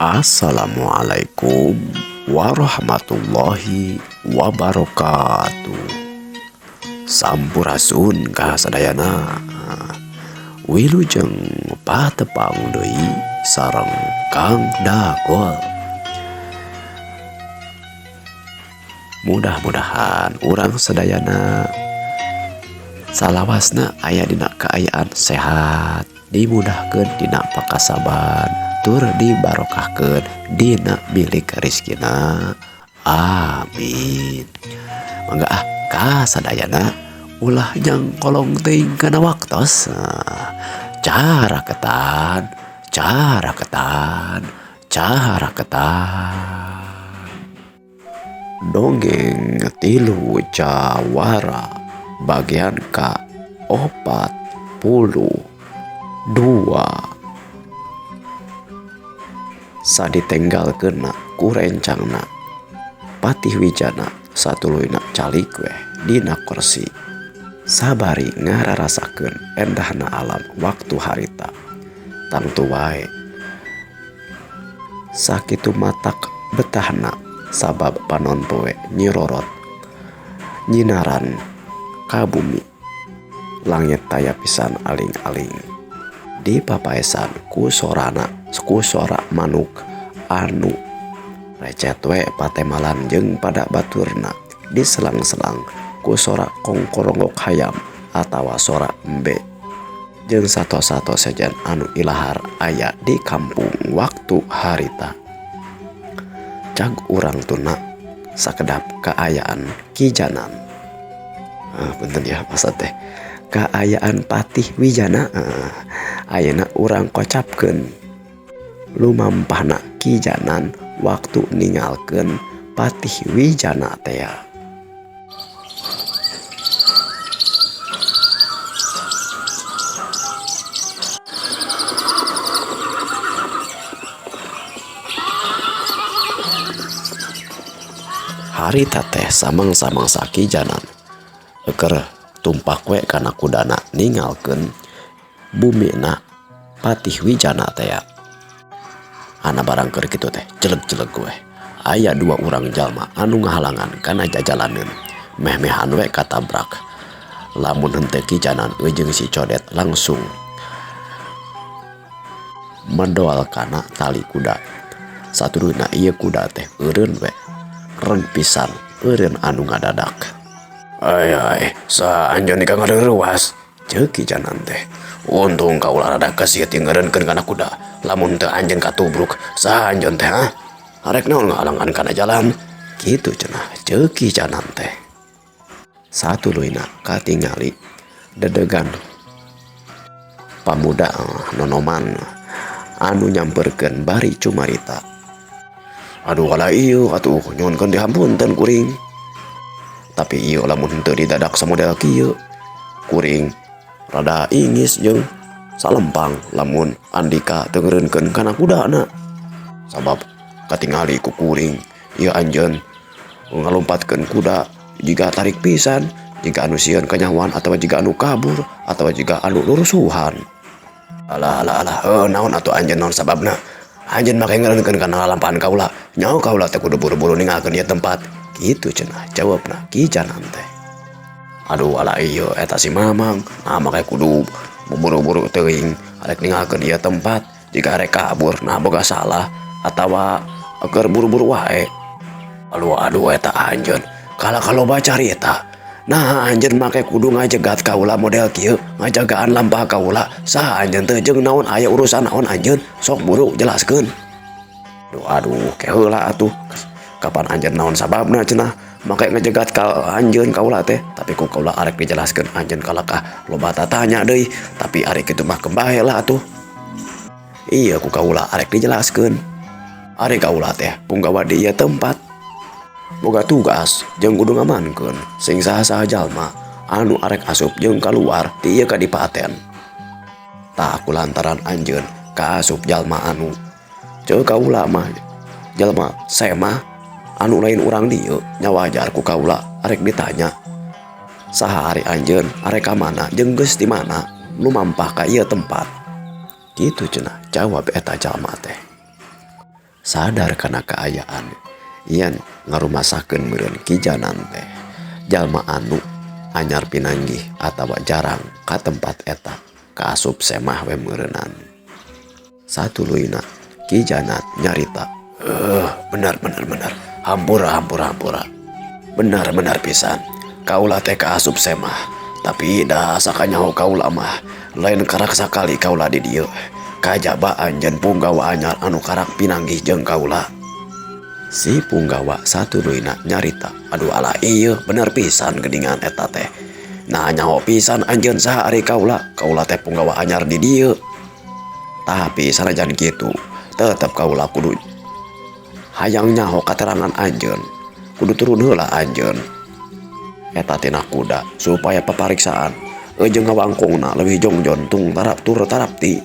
Assalamualaikum warahmatullahi wabarakatuh. Sampurasun kasadayana. Wilujeng patepang deui sareng Kang Dagol. Mudah-mudahan urang sadayana salawasna aya dina kaayaan sehat, dimudahkeun dina pakasaban, tur dibarokahkeun dina milik rizkina. Amin. Mangga kasadayana ulah jang kolong teuing kana waktos. Caraketan. Dongeng tilu Jawara bagian ke-42. Saditenggalkeunna ku rencangna Patih Wijana satuluyna calik weh dina kursi, sabari ngararasakeun endahna alam waktu harita. Tangtu wae sakitu matak betahna sabab panon poe nyirorot nyinaran ka bumi. Langit taya pisan aling-aling dipapaesan ku sora manuk anu recet we patemalan jeung pada baturna diselang-selang ku sora kongkoronggok hayam atawa sora embe jeung sato-sato sejen anu ilahar aya di kampung waktu harita. Cag urang tuna sakedap kaayaan kijanan. Punten ya maksud teh kaayaan Patih Wijana. Ayeuna urang kocapkeun lumampahna kijanan waktu ninggalkeun Patih Wijana teh. Harita teh samang-samang sakijanan keur tumpak we kana kudana ninggalkeun bumina Patih Wijana teh. Ana barang keur kitu teh celeg-celeg we aya dua urang jalma anu ngahalangan kana jajalaneun, meh-mehan we katabrak. Lamun henteu kijanan jeung si codet langsung mendoal kana tali kuda. Saturuna ieu kuda teh eureun we ren pisan, eureun anu ngadadak. Ai saanjeun ka ngaruwas ceuk kijanan teh. Untung kaula rada kasieu tingeureunkeun kana kuda. Lamun teu anjeun katubruk saanjeun teh arek naon ngahalangan kana jalan. Kitu cenah ceuk kijanan teh. Satuluyna katingali dedegan pamuda nonoman anu nyamperkeun bari cumarita. Aduh ala ieu atuh nyuhunkeun dihampunten kuring. Tapi ieu lamun teu didadak samodel kieu kuring rada ingis jeung salempang lamun Andika teu ngeureunkeun kana kudana. Sabab katingali ku kuring ieu anjeun ngalompatkeun kuda jiga tarik pisan, jiga anu sieun kanyawan atawa jiga anu kabur atawa jiga anu lurusuhan. Alah naon atuh anjeun naon sababna? Anjeun make ngeureunkeun kana lalampahan kaula. Nyaho kaula teh kudu buru-buru ninggalkeun ieu tempat. Kitu cenah jawabna kijanan teh. Aduh ala ieu eta si Mamang, make kudu buru-buru teuing arek ninggalkeun ieu tempat. Jika arek kabur boga salah atawa keur buru-buru wae. Aduh eta anjeun kalau baca carita. Nah anjeun make kudu ngajegat kaula model kieu, ngajagaan lampah kaula. Saha anjeun teh jeung naon aya urusan naon anjeun? Sok buru jelaskeun. Aduh keheula atuh. Kapan anjeun naon sababna cenah make ngajegat ka anjeun kaula teh. Tapi ku kaula arek dijelaskeun anjeun kalakah loba tatanya deui. Tapi arek kitu mah kembahe lah atuh. Iya ku kaula arek dijelaskeun. Arek kaula teh punggawa di ieu tempat boga tugas jeung kudu ngamankeun sing saha-saha jalma anu arek asup jeung kaluar ti ieu kadipaten. Tah kulantaran anjeun kaasup jalma anu ceuk kaula mah jalma sema anu lain urang dieu, nya wajar ku kaula arek ditanya saha ari anjeun arek ka mana jeung geus di mana nu mampah ka ieu tempat. Kitu cenah jawab eta jalma teh. Sadar kana keayaan ian ngarumasakeun meureun kijanan teh jalma anu anyar pinanggih atawa jarang ka tempat eta kaasup semah we meureunan. Satuluyna Ki Janat nyarita, benar. Hampura. Benar pisan. Kaula teh kaasup semah, tapi dah sakanyaho kaula mah lain karak sakali kaula di dieu. Kajaba anjeun punggawa anyar anu karak pinanggih jeung kaula. Si punggawa satuluyna nyarita, aduh alah ieu bener pisan geuningan eta teh. Nah nyaho pisan anjeun saha ari kaula teh punggawa anyar di dieu. Tapi sanajan kitu, tetep kaula kudu hayang nyaho katerangan anjeun. Kudu turun heula anjeun. Eta tina kuda supaya papariksaan jeung ngawangkungna leuwih jongjon tung tarapti.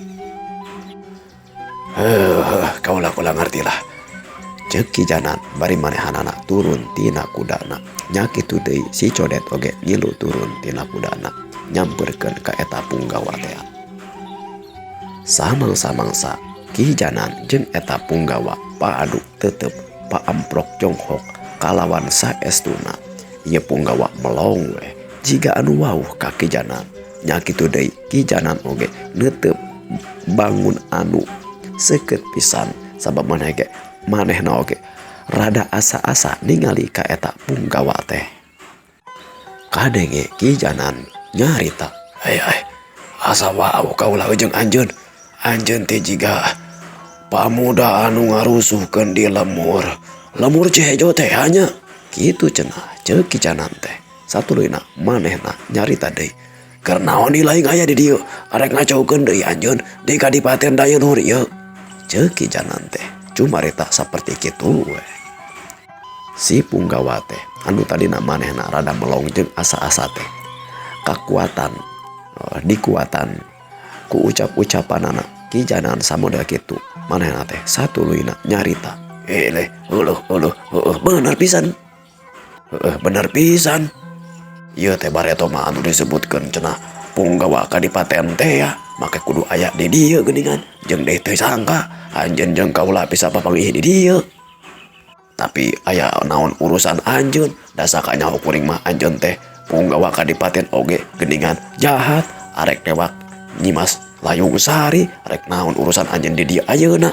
Kaula ngarti lah. Ceuk Ki Janat bari manehanana turun tina kudana. Nya kitu deui si codet oge ngilu turun tina kudana nyamperkeun ka eta punggawa teh. Samangsa Ki Janat jeung eta punggawa paadu tetep paamprok jonghok kalawan saestuna. Ieu punggawa melong we jiga anu wauh ka Ki Janat. Nya kitu deui Ki Janat oge neuteup bangun anu seukeut pisan sabab manehna oge rada asa-asa ningali ka eta punggawa teh. Kadenge Ki Janat nyarita, asa wau kaula jeung anjeun. Anjeun teh jiga pamuda anu ngarusuhkeun di lemur cehejo teh hanya kitu cenah ceuk Ki Janat teh. Satuluyna manehna nyarita deui, keur naon dilaing aya di dieu arek ngacaukeun deui anjeun di Kadipaten Daya Luhur ieu. Ceuk Ki Janat teh cumarita saperti kitu we. Si punggawa teh anu tadina manehna rada melong jeung asa-asa teh dikuatan ku ucap-ucapanana Ki Janat samodel kitu manehna teh satuluyna nyarita, bener pisan. Ieu teh bareto mah anu disebutkeun cenah punggawa Kadipaten teh ya, make kudu aya di dieu geuningan jeung deui teu sangka anjeun jeung kaula bisa papanggih di dieu. Tapi aya naon urusan anjeun, da sakanyaho kuring mah anjeun teh punggawa Kadipaten oge geuningan jahat arek tewak nyimas layung sari arek naon urusan anjeun di dieu ayeuna.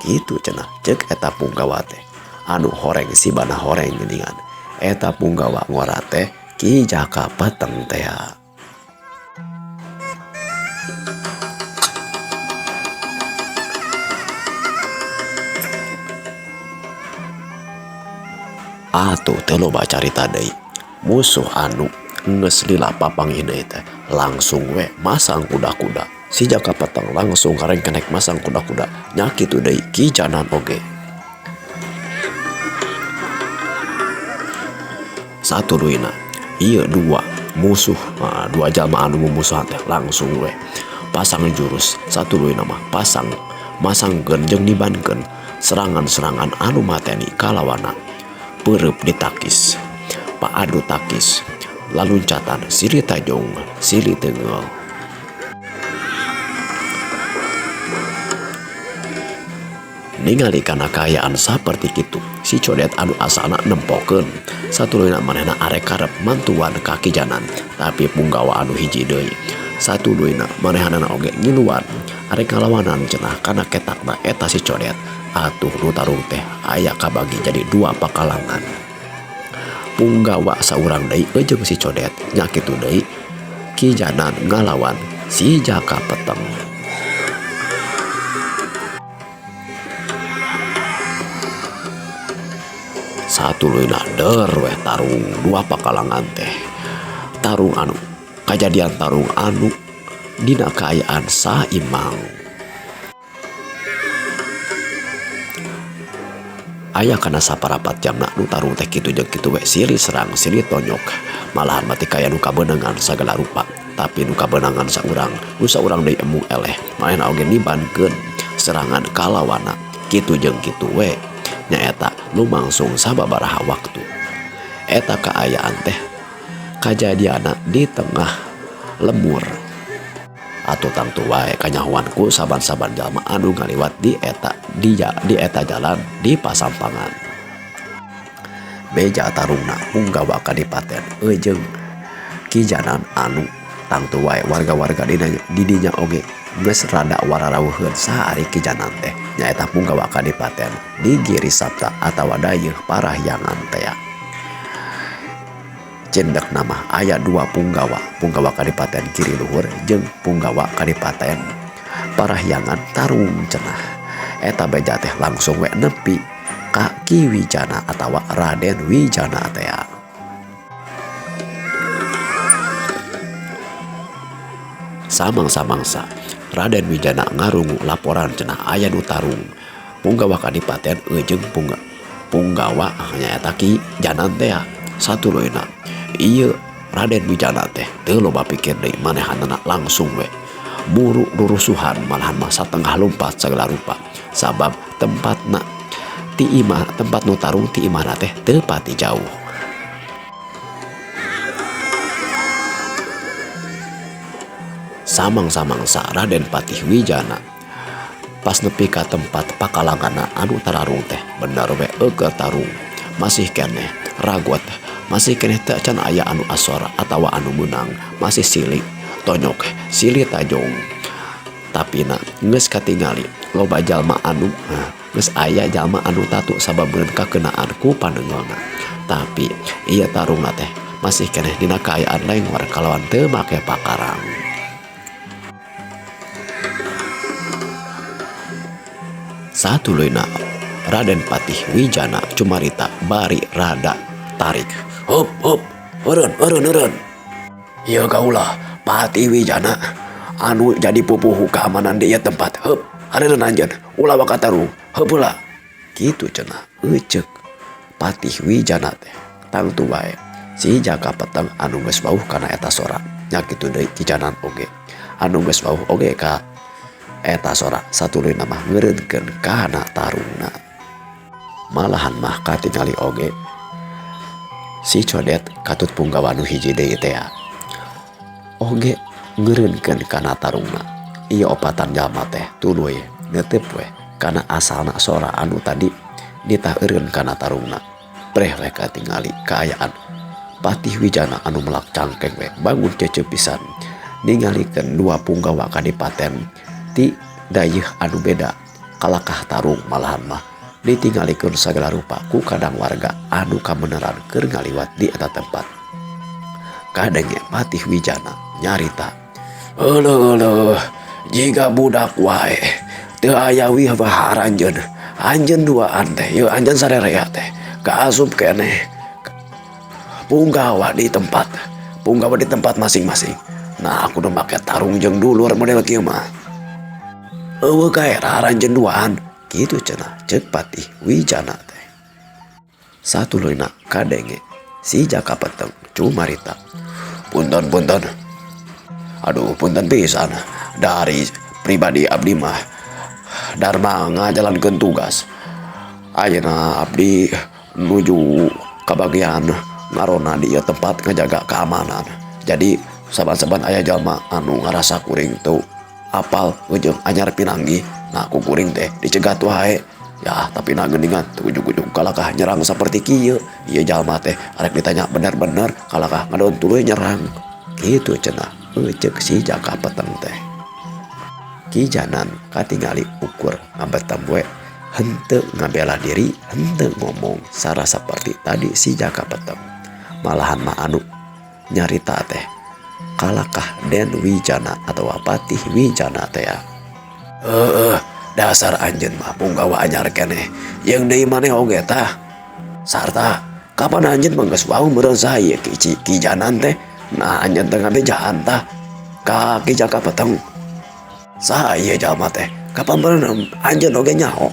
Kitu cenah ceuk eta punggawa teh anu horeng sibana horeng geuningan. Eta punggawa ngora teh Ki Jaka Peteng teh. Atuh teh loba carita deui. Musuh anu geus lila papanggih deui teh langsung we masang kuda-kuda. Si Jaka Peteng langsung karengkenek masang kuda-kuda. Nya kitu deui Ki Janat oge. Satuluyna ieu dua jalma anu mumusuhan teh langsung we pasang jurus. Satuluyna mah masangkeun jeung nibankeun serangan-serangan anu mateni kalawana. Peureub ditakis, paadu takis, laluncatan silih tajong, silih teungel. Ningali kana kaayaan saperti kitu, si codet anu asana nempokeun. Satuluyna manehna arek karep mantuan ka Ki Janat, tapi punggawa anu hiji deui. Satuluyna manehanana oge ngiluan arek ngalawanan cenah kana ketakna eta si codet. Atuh nu tarung teh aya kabagi jadi dua pakalangan. Punggawa saurang deui jeung si codet. Nya kitu deui Ki Janat ngalawan si Jaka Peteng. Satuluyna der we tarung dua pakalangan teh. Tarung anu kajadian tarung anu dina kaayaan saimbang. Aya kana saparapat jamna nu tarung teh kitu jeung kitu we silih serang silih tonyok. Malahan mati kaya nu kabeunangan sagala rupa. Tapi nu kabeunangan saurang deui emu eleh. Manehna oge nibankeun serangan kalawana. Kitu jeung kitu we. Nyaeta lumangsung sababaraha waktu. Eta kaayaan teh kajadiana di tengah lemur. Atuh tangtu wae kanyahoan ku saban-saban jalma anu ngaliwat di eta di eta jalan di pasampangan. Beja tarungna punggawa kadipaten jeung kijanan anu tangtu wae warga-warga di dinya oge geus rada wararaweuheun saari kijanan teh nyaeta punggawa kadipaten di Giri Sapta atawa dayeuh Parahyangan teh. Cendek nama aya 2 punggawa kadipaten Giri Luhur jeung punggawa kadipaten Parahyangan tarung cenah. Eta beja teh langsung we nepi ka Ki Wijana atawa Raden Wijana teh. Samang-samangsa Raden Wijana ngarungu laporan cenah aya nu tarung punggawa kadipaten jeung punggawa nyaeta Ki Janan teh. Satuluyna ieu Raden Wijana teh teu loba pikir deui manehanna langsung we buru rurusuhan malahan masa tengah lompat segala rupa sabab tempat nu tarung ti imahna teh teu pati jauh. Samang-samangsa Raden Patih Wijana pas nepi ka tempat pakalangana anu tararung teh bener we eukeur tarung masih keneh ragot masih keneh teu can aya anu asor atawa anu menang masih silih tonyok silih tajong tapina geus katingali loba jalma anu geus aya jalma anu tatu sababeun kakenaan ku panenggolna tapi ieu tarungna teh masih keneh dina kaayaan lengor kalawan teu make pakarang. Satuluyna Raden Patih Wijana cumarita bari rada tarik. Hop, eureun. Ieu kaulah Patih Wijana anu jadi pupuhu keamanan di ieu tempat. Heup, hareureun anjeun ulah waka tarung. Heup heula. Kitu cenah euceuk Patih Wijana teh tangtu wae si Jaka Peteng anu geus bauh kana eta sora. Nya kitu deui Ki Janan oge anu geus bauh oge ka eta sora satuluy mah ngeureunkeun kana tarungna. Malahan mah katingali oge si Codet katut punggawa nu hiji deui teh oge ngeureunkeun kana tarungna. Ieu opatan jalma teh tuluy neuteup we kana asalna sora anu tadi ditaheureun kana tarungna. Preh we katingali kaayaan Patih Wijana anu melak cangkeng we bangun ceuceup pisan ningalikeun 2 punggawa kadipaten ti dayeuh anu beda kalakah tarung malahan mah ditinggalikeun sagala rupa ku kadang warga anu kameneran keur ngaliwat di eta tempat. Kadenge Patih Wijana nyarita, "Eueuh, jiga budak wae teu aya wihar anjeun duaan teh yeuh anjeun sarerea teh kaasup keneh punggawa di tempat masing-masing. Nah aku udah make tarung jeung dulur model kieu mah. Eueuh kaera ranjeun duaan." Kitu cenah ceuk Patih Wijana teh. Satuluyna kadenge si Jaka Peteng cumarita, Punten. Aduh punten pisan dari pribadi abdi mah Dharma ngajalankeun tugas. Ayeuna abdi nuju ka bagian ngarona di ieu tempat ngajaga keamanan. Jadi saban-saban aya jalma anu ngarasa kuring teu apal jeung anyar pinanggi, nah ku kuring teh dicegat wae. Ya tapi na geuningan teu ujug-ujug kalakah nyerang saperti kieu. Ieu jalma teh arek ditanya bener-bener kalakah ngadoon tuluy nyerang. Kitu cenah euceuk si Jaka Peteng teh. Ki Janan katingali ukur ngabetem we henteu ngabela diri, henteu ngomong sara saperti tadi si Jaka Peteng. Malahan mah anu nyarita teh kalakah Den Wijana atau Patih Wijana teh. Dasar anjeun mah punggawa anyar keneh yang deui maneh oge tah. Sarta kapan anjeun mah geus wau meureun saha Ki Janan teh. Nah anjeun teh ngabejaan tah ka Ki Jaka Peteng. Saha ieu jalma teh? Kapan meureun anjeun oge nyaho?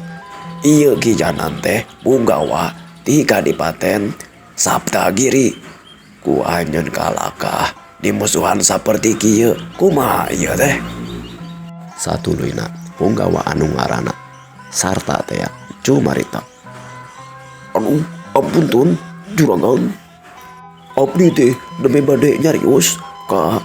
Ieu Ki Janan teh punggawa ti Kadipaten Saptagiri. Ku anjeun kalakah di musuhan saperti kieu kumaha ieu teh? Satuluyna punggawa anu ngaranna Sarta teh cumarita, "Anu ampuntun juragan, abdi teh demi bade nyarios ka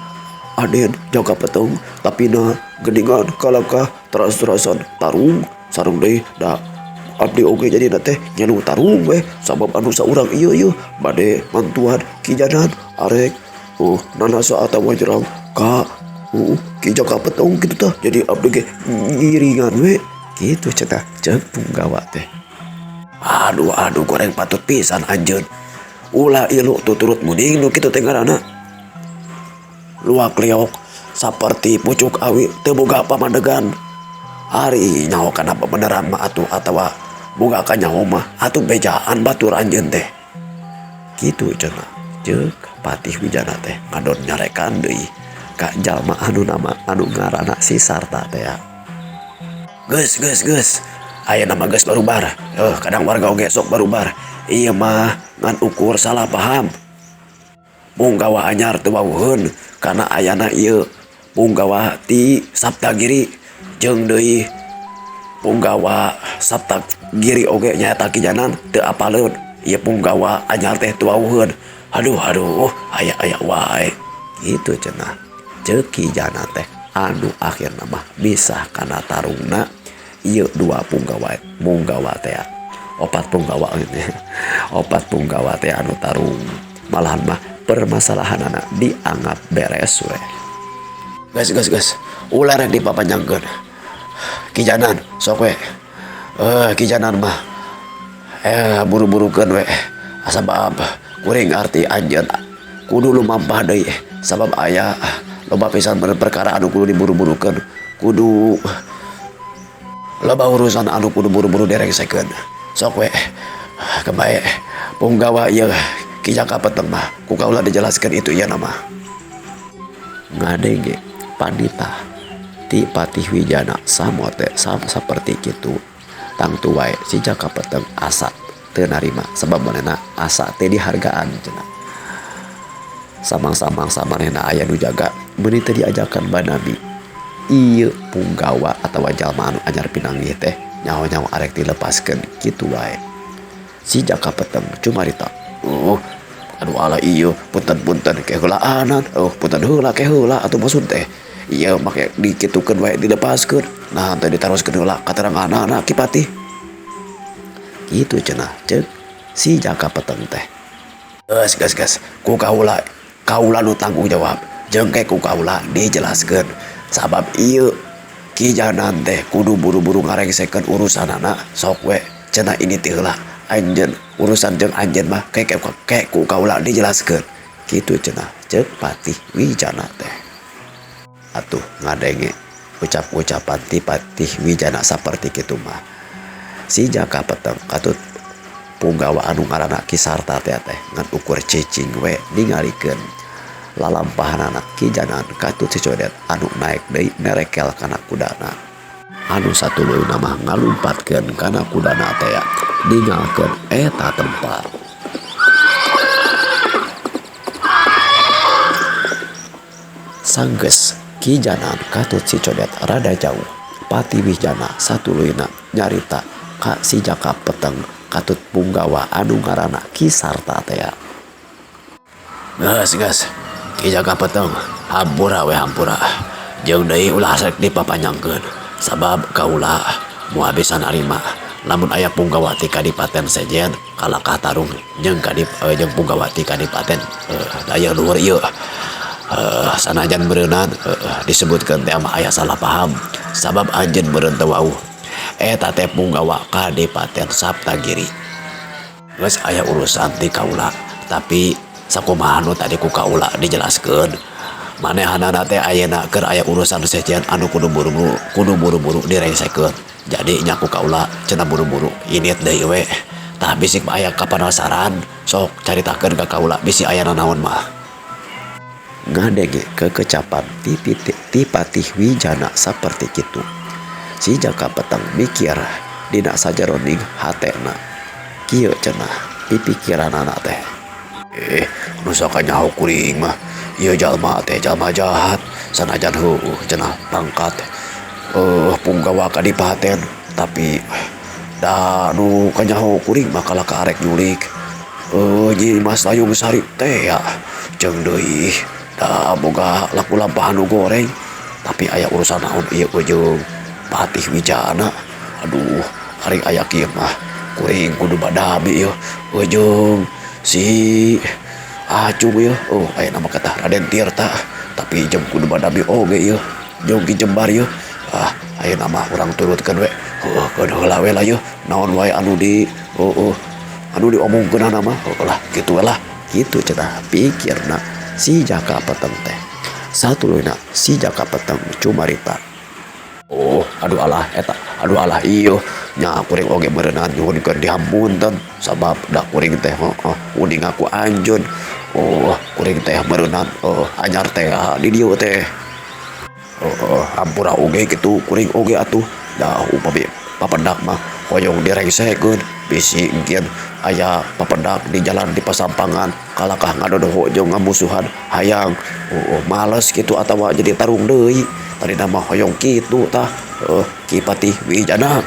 Aden Jaka Peteng tapi na geuningan kalakah teras-terasan tarung sareng deui da abdi oge jadi teh nyanu tarung we sabab anu saurang ieu bade mantuan kijanan arek nanasa atawa jerang ka ki Jaka Petong gitu tah jadi abdi ge ngiringan we gitu cenah ceuk Punggawa teh. Aduh goreng patut pisan anjeun. Ulah ieu tuturut muning nu kitu teh ngaranna. Luak liok saperti pucuk awi teu boga pamandegan. Ari nyaho kana beneran mah atuh atawa boga ka nyaho mah atuh bejaan batur anjeun teh. Kitu cenah ceuk Patih Wijana teh ngadon nyarekan deui ka jalma anu ngaranna si Sarta teh. Geus. Aya nama geus barubar. Kadang warga oge sok barubar. Ieu mah ngan ukur salah paham. Punggawa anyar teu wawuheun kana ayana ieu Punggawa ti Saptagiri jeung deui Punggawa Saptagiri oge nyaeta Kijanan teu apaleun. Ieu Punggawa anyar teh teu wawuheun. Aduh aya wae. Gitu cenah. Ceuk Kijana teh anu akhirna mah bisa kana tarungna ieu dua Punggawa teh. Opat Punggawa teh anu tarung malahan mah permasalahanana dianggap beres we. Gas. Ulah rek dipapanjangkeun. Kijanan sok we. Kijanan mah buru-burukeun we. Sabab kuring arti anjeun kudu lumampah deui sabab aya loba pisan perkara anu kudu diburu-burukeun. Kudu loba urusan anu kudu buru-buru direngsekeun. Sok we kebae Punggawa ieu Ki Jaka Peteng mah ku kaula dijelaskeun itu ieu nama. Ngadege pandita ti Patih Wijana samote saperti kitu. Tangtu wae si Jaka Peteng asa teu narima sabab manehna asa teh dihargaan cenah. Samang-samang samanehna aya nu jaga meuni teu diajakan banabi. Ieu Punggawa atawa jalma anu anyar pinanggih teh nyaho-nyaho arek dilepaskeun kitu wae. Si Jaka Peteng cumarita, aduh ala ieu punten keheulaan, punten heula keheula atuh maksud teh. Ieu make dikitukeun wae dilepaskeun. Nah teh ditaroskeun heula kateranganana Ki Patih. Kitu cenah ceuk si Jaka Peteng teh. Gas. Ku kaula nu tanggung jawab. Jeung ke ku kaula dijelaskeun. Sabab ieu Kijanan teh kudu buru-buru ngarengsekeun urusanana sok we cenah ini teh heula anjeun urusan jeung anjeun mah kek ku kaula dijelaskeun kitu cenah ceuk Patih Wijana teh. Atuh ngadenge ucapan ti Patih Wijana saperti kitu mah si Jaka Peteng katut Punggawa anu ngaranna Ki Sarta teh ngan ukur cicing we ningalikeun lalampahanana Kijanan katut si codet anu naik deui nerekel kana kudana. Anu satuluyna mah ngalumpatkeun kana kudana teh ninggalkeun eta tempat. Sanggeus Kijanan katut si codet rada jauh. Patih Wijana satuluyna nyarita ka si Jaka Peteng katut Punggawa anu ngaranna Ki Sarta teh. Gas. Ki Jaka Peteng hampura. Jeung deui ulah rek dipapanjangkeun sabab kaula moal bisa narima lamun aya Punggawa ti Kadipaten sejen kalakah tarung jeung Punggawa ti Kadipaten daya luhur ieu. Sanajan beureunan disebutkeun teh mah aya salah paham sabab anjeun meureun teu wauh eta teh Punggawa Kadipaten Saptagiri. Geus aya urusan ti kaula tapi sakumaha nu tadi ku kaula dijelaskeun manehanana teh ayeuna keur aya urusan sejen anu kudu buru-buru direngsekeun. Jadi nya ku kaula cenah buru-buru init deui we tah bisik aya kapanasaran sok caritakeun ka kaula bisi aya nanaon mah. Ngadenge kekecapan ti Patih Wijana saperti kitu si Jaka Peteng mikir dina sajeroning hatena kieu cenah pipikiranana teh. Nusa kanyaho kuring mah ieu jalma teh jalma jahat sanajan heueuh cenah pangkat Punggawa Kadipaten tapi da nu kanyaho kuring mah kalaka arek nyulik Nyi Mas Dayung Sari teh ya jeung deui da boga laku lampahan nu goreng tapi aya urusan naon ieu jeung Patih Wijana Aduh, hari aya kieu mah kuring kudu badabi ya. Ujung si Acung ya. Oh, aya nama kata Raden Tirta. Tapi jeung kudu badabi oge ya. Jeung Ki Jembar ya. Aya nama urang turutkeun we. Kudu heula we lah ya. Naon wae anu anu diomongkeun nama. Lah kitu lah. Kitu cenah pikirna si Jaka Peteng teh. Satuluyna si Jaka Peteng cumarita. Oh, aduh alah iyo nya kuring oge berenang nyuhunkeun dihampunten sabab da kuring teh uning aku anjeun. Oh, kuring teh berenang anyar teh di dieu teh. Hampura oge kitu kuring oge atuh da upami papendak mah hoyong direngsekeun bisi engkeun aya papendak di jalan di pasampangan kalakah ngadodoho jeung ngamusuhan hayang males kitu atawa jadi tarung deui tadi nama hoyong kitu tah Ki Patih Wijana.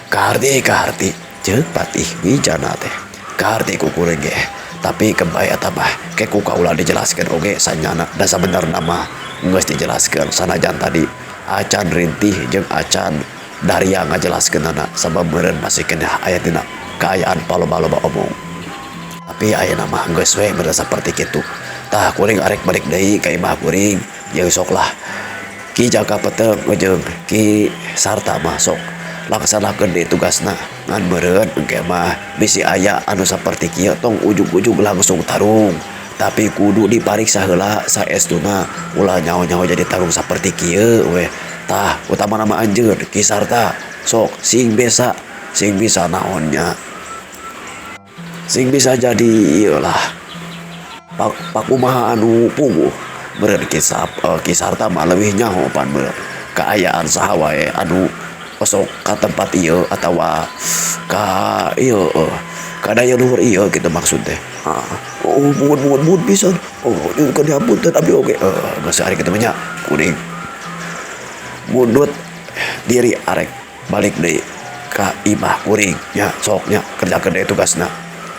Kaharti ceuk Patih Wijana teh kaharti ku kuring ge tapi kembali eta mah ke ku kaula dijelaskeun oge sanyana da sabenerna mah geus dijelaskeun sanajan tadi Acan Rintih jeung Acan Daria ngajelaskeunana sabab meureun masih kena aya dina kaayaan paloba-loba omong. Tapi ayeuna mah geus we meureun saperti kitu. Tah kuring arek balik deui ka imah kuring jeung sok lah Ki Jaka Peteng jeung Ki Sarta mah sok laksanakeun deui tugasna ngan meureun engke mah bisi aya anu saperti kieu tong ujug-ujug langsung tarung. Tapi kudu dipariksa heula saestuna ulah nyaho-nyaho jadi tarung saperti kieu we. Tah utama nama anjeun Ki Sarta sok sing bisa naonnya sing bisa jadi iyalah pakumaha anu puguh meureun Ki Sarta mah leuwih nyaho pan meureun kaayaan saha wae anu osok ka tempat ieu atawa ka ieu ka daya luhur ieu kitu maksud teh. Mun pisan nyuhun dihampunten abdi oge geus ari kitu nya kuning mundut diri arek balik deui ka imah kuring nya sok nya kerjakeun deui tugasna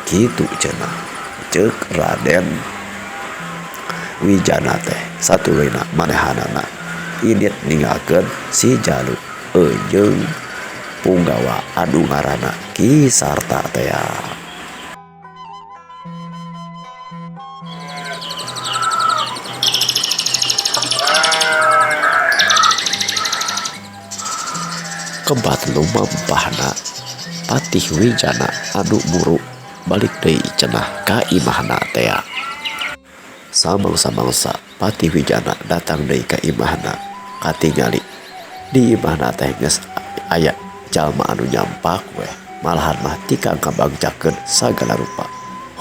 kitu cenah ceuk Raden Wijana teh satuluyna manehanana idit ninggalkeun si Jalu jeung punggawa anu ngaranna Ki Sarta teh. Kebat lumampahna Patih Wijana anu buru balik deui cenah ka imahna teh. Samangsa Patih Wijana datang deui ka imahna katingali di imahna teh geus aya jalma anu nyampak we malahan mah tikang kabangjakeun sagala rupa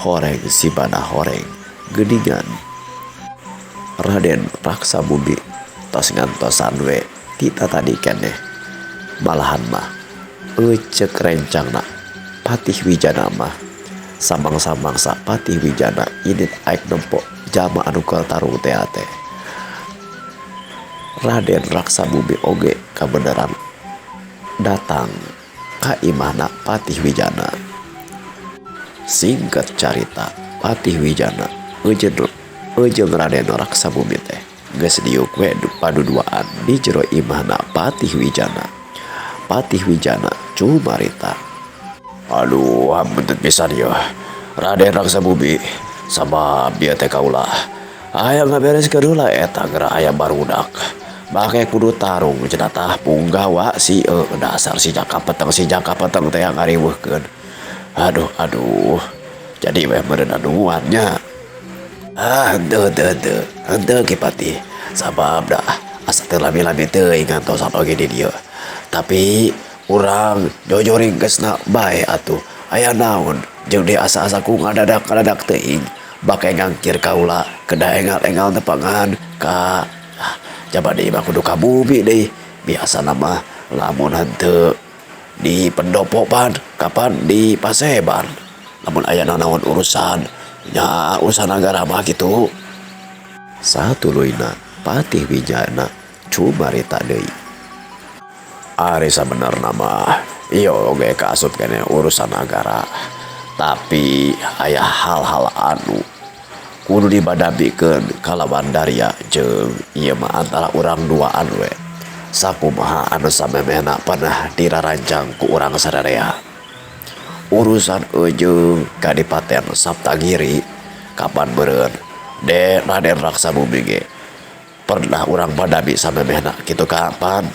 horeng sibana horeng geuningan Raden Raksamudi tos ngantosan we tita tadi keneh malahan mah ceuk rencangna Patih Wijana mah samangsa Patih Wijana idit aek nempo jalma anu keur tarung teh. Raden Raksamudi oge kabeneran datang ka imahna Patih Wijana. Singkat carita Patih Wijana jeung Raden Raksamudi teh geus diuk we paduduaan di jero imahna Patih Wijana. Patih Wijana cumarita. Aduh hampunten pisan ya Raden Raksamudi sabab dia teh kaulah aya ngabereskeun heula eta geura aya barudak make kudu tarung cenah tah punggawa si dasar si Jaka Peteng teh ngariweuhkeun. Aduh jadi we meureun aduan nya. Henteu Ki Patih sabab dah asa teu lami-lami teuing ngantosan oge di dieu. Tapi urang jojoring geusna bae atuh aya naon jeung di asa-asa ku ngadadak teuing bake ngangkir kaula kedah engal-engal nepangan ka jaba deui mah kudu ka bumi deui biasana mah lamun henteu di pendopo pan kapan di Paseban lamun aya naon urusan nya urusan negara mah kitu. Satuluyna Patih Wijana cumarita deui. Ari sabenerna mah ieu oge kaasup keneh urusan negara. Tapi aya hal-hal anu kudu dibadabikeun kalawan Daria jeung ieu mah antara urang duaan we. sakumaha anu samemehna pernah dirarancang ku urang sadaya. Urusan ujung Kadipaten Saptagiri kapan beureun de Raden Raksamumi ge pernah urang padami samemehna kitu kapan?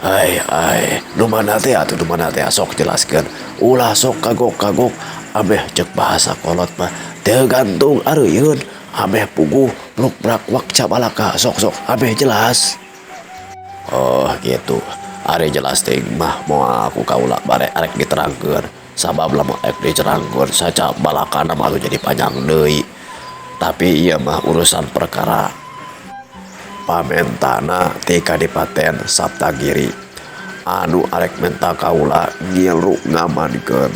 Hai, nu mana teh atuh nu mana teh sok jelaskeun. Ulah sok kagok-kagok ameh cek bahasa kolot mah teu gantung areuyeun ameh puguh bluk brak wak cabalaka sok ameh jelas. Oh gitu. Ari jelas ting mah moal aku kaula bare arek diterangkeun sabab lamun arek dicerangkeun saca balakana mah jadi panjang deui. Tapi ieu mah urusan perkara pamentana ti Kadipaten Saptagiri anu arek menta kaula ngilu ngamankeun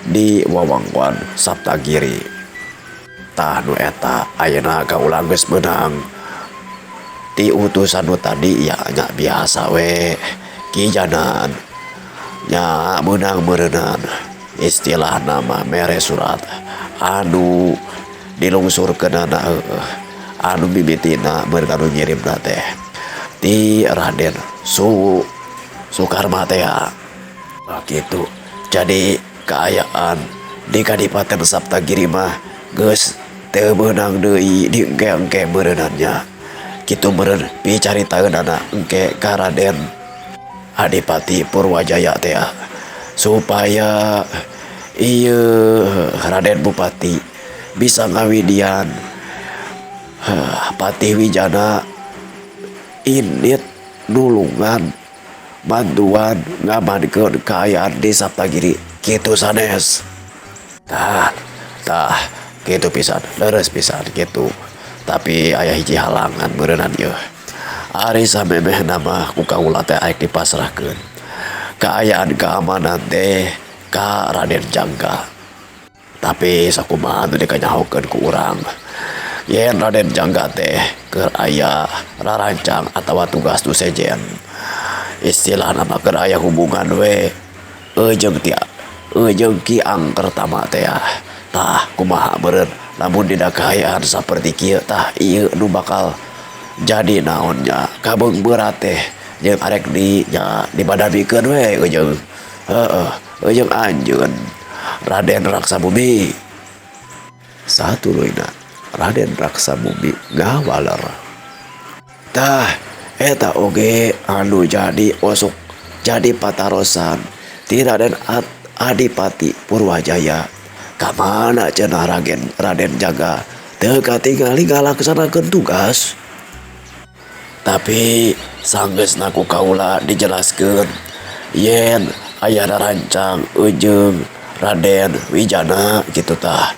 di wewengkon Saptagiri. Tah nu eta ayeuna kaula geus meunang ti utusan nu tadi ya nya biasa we kijanan nya meunang meureunnan istilahna mah mere surat anu dilungsurkeunana anu bibitina beurang ngirimna teh ti Raden Sukarma teh gitu. Jadi keayaan di Kadipaten Saptagiri mah geus teu meunang deui diengke-engke meureunannya kitu meureun picaritaeunana engke ka Raden Adipati Purwajaya teh supaya ieu Raden Bupati bisa ngawidian Patih Wijana indit nulungan bantuan ngamankeun kaayaan di Saptagiri kitu sanes. Tah kitu pisan leres pisan kitu. Tapi aya hiji halangan meureunnan ieu. Ari samemehna mah ku kaula teh aek dipasrahkeun kaayaan keamanan teh ka Raden Jangga. Tapi sakumaha teu dikanyahokeun ku urang. Yen Raden Jangga teh keur aya rarancang atawa tugas nu sejen. Istilahna mah keur aya hubungan we jeung Ki Angker Tama teh. Tah kumaha beureun lamun dina kaayaan saperti kieu tah ieu nu bakal jadi naonnya kabeung berat teh jeung arek dibadamikeun we jeung anjeun Raden Raksamumi. Satuluyna Raden Raksamumi ngawaler. Tah eta oge anu jadi osok jadi patarosan ti Raden Adipati Purwajaya. Kamana cenah Raden Jangga teu katingali ngalaksanakeun tugas. Tapi sanggeusna ku kaula dijelaskeun yen aya rarancang ujung Raden Wijana kitu tah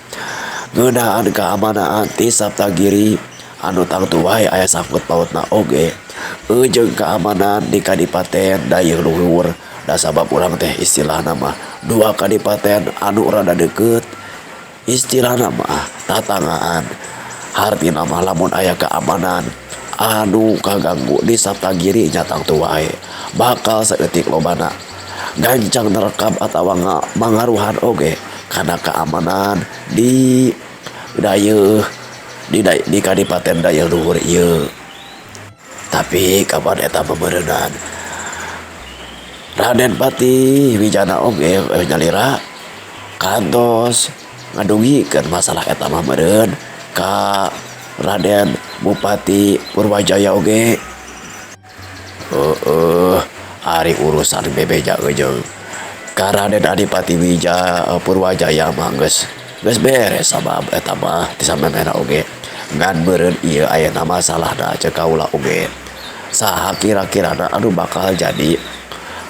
ngeunaan keamanan ti Saptagiri anu tangtu wae aya sangkut pautna oge ujung keamanan di Kadipaten Dayeuh Luhur. Da sabab urang teh istilahna mah dua kadipaten anu rada deukeut istilahna mah tatangaan. Hartina mah lamun aya keamanan anu kaganggu di Saptagiri nya tangtu wae bakal saeutik lobana gancang nerekam atawa mangaruhan oge kana keamanan di Kadipaten Dayeuh Luhur ieu. Tapi kapan eta pemeureunnan Raden Patih Wijana oge nyalira kantos ngadugikeun masalah eta mah meureun ka Raden Bupati Purwajaya oge. Ari urusan bebeja jeung ka Raden Adipati Purwajaya mah geus beres sabab eta mah ti samemehna oge ngan meureun ieu aya masalahna ceuk kaula oge. Saha kira-kirana anu bakal jadi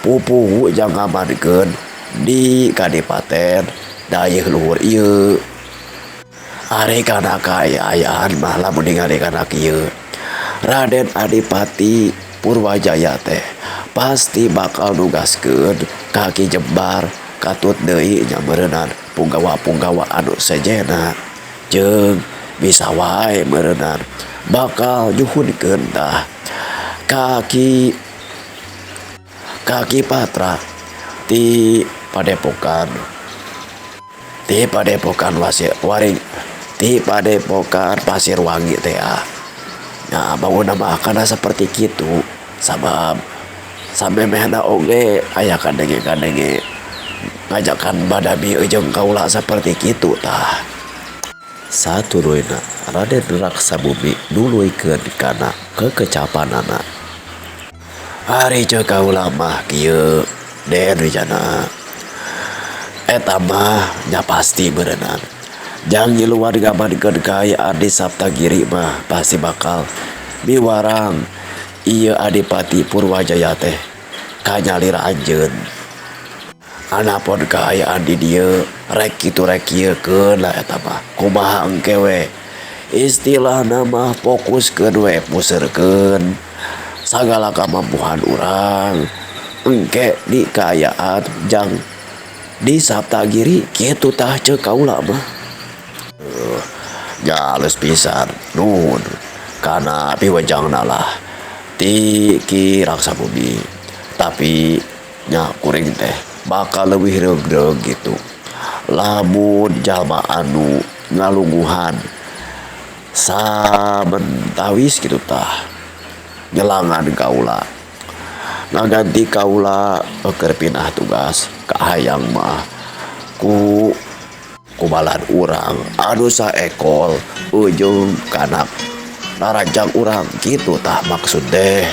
pupuhu jang ngamankeun di Kadipaten Dayeuh Luhur ieu. Ari kana kaayaan mah lamun ningali kana kieu Raden Adipati Purwajaya teh pasti bakal nugaskeun ka Ki Jembar katut deui nya meureunnan punggawa-punggawa anu sejena jeung bisa wae meureunnan bakal nyuhunkeun tah Kaki Patra ti Padepokan Pasir Wangi teh. Nah, bangun nama kana seperti kitu sabab sampai mehna oge aya kadenge ngajakan badabi jeung kaula seperti kitu tah. Saturuyna Raden Raksabumi nuluykeun kana kekecapanana. Hari ceuk kaula mah kieu Den Wijana. Eta mah nya pasti berenang. Jang nyiluan ngabankeun kaayaan di Saptagiri mah pasti bakal miwarang ieu Adipati Purwajaya teh kanyalir anjeun. Anapun kaayaan di dieu rek kitu rek ieukeun lah eta mah. Kumaha engke we? Istilahna mah fokuskeun we puseurkeun sagala kamampuan urang engke di kaayaan jang di Saptagiri kitu tah ceuk kaula mah. Ya halus pisan nuhun kana piwejangna lah ti Ki Raksabumi. Tapi nya kuring teh bakal leuwih reug-reug gitu lamun jalma anu ngalungguhan samentawis kitu tah nyelangan kaula ngaganti kaula keur pindah tugas ka hayang mah ku kubalan urang anu saekol ujung kana narajang urang kitu tah maksud teh.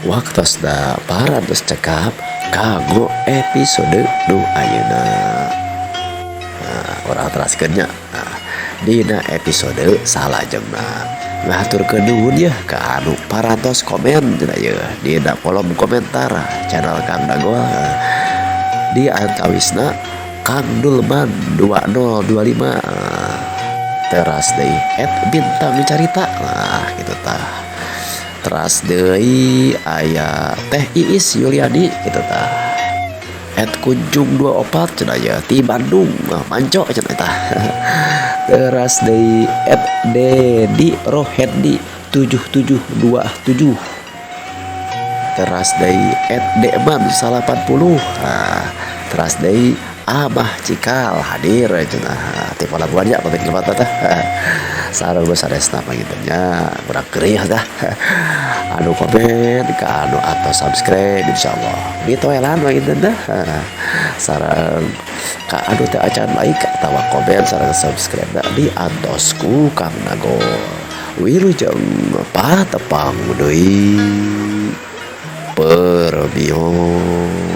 Waktosna parantos cekap kanggo episode nu ayeuna. Urang teraskeunnya dina episode salajengna ngaturkeun nuhun ya ka anu parantos komen cenah ye dina kolom komentar channel Kang Dago. Di antawisna Kang Dulman 2025 teras deui @bintang carita lah gitu tah. Teras deui aya Teh Iis Yuliani gitu tah. Kunjung 24 cenah ya ti Bandung manco cenah tah. Teras deui Dedi Rohendi 7727. Teras deui Dekman 80. Teras deui Abah Cikal hadir cenah ti Palabuhan nya pamit lebat tah. Sareng saresna pangintennya urang keurih tah. Anu komen ka anu atau subscribe insyaallah ditoelan panginten tah. Sareng ka anu teu acan like atawa komen sareng subscribe di antosku Kang Dago. Wilujeng patepang deui. Perbion.